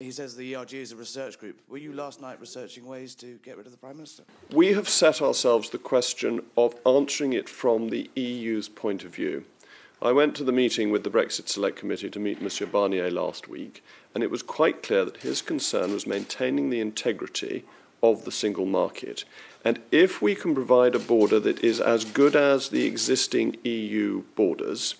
He says the ERG is a research group. Were you last night researching ways to get rid of the Prime Minister? We have set ourselves the question of answering it from the EU's point of view. I went to the meeting with the Brexit Select Committee to meet Monsieur Barnier last week, and it was quite clear that his concern was maintaining the integrity of the single market. And if we can provide a border that is as good as the existing EU borders,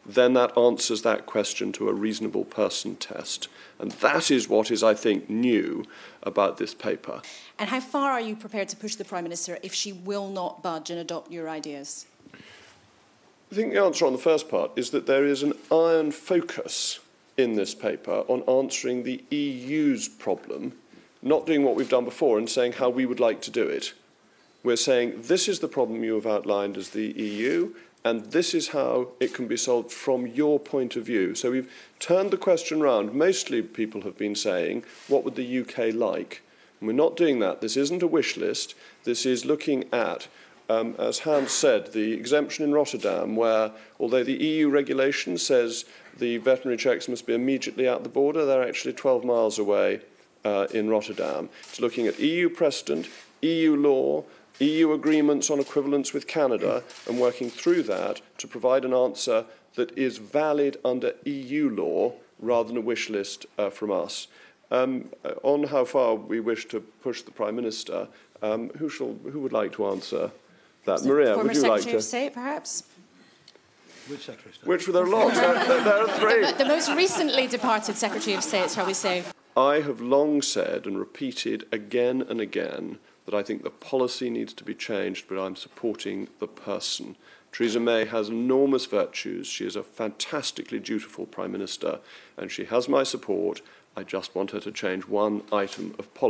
then that answers that question to a reasonable person test. And that is what is, I think, new about this paper. And how far are you prepared to push the Prime Minister if she will not budge and adopt your ideas? I think the answer on the first part is that there is an iron focus in this paper on answering the EU's problem, not doing what we've done before and saying how we would like to do it. We're saying this is the problem you have outlined as the EU, and this is how it can be solved from your point of view. So we've turned the question round. Mostly people have been saying, what would the UK like? And we're not doing that. This isn't a wish list. This is looking at, as Hans said, the exemption in Rotterdam, where although the EU regulation says the veterinary checks must be immediately at the border, they're actually 12 miles away in Rotterdam. It's looking at EU precedent, EU law, EU agreements on equivalence with Canada, and working through that to provide an answer that is valid under EU law rather than a wish list from us. On how far we wish to push the Prime Minister, who would like to answer that? Maria, would you like to? Secretary of State, perhaps? Which Secretary of State? Which, there are lots. there are three. The most recently departed Secretary of State, shall we say? I have long said and repeated again and again that I think the policy needs to be changed, but I'm supporting the person. Theresa May has enormous virtues. She is a fantastically dutiful Prime Minister, and she has my support. I just want her to change one item of policy.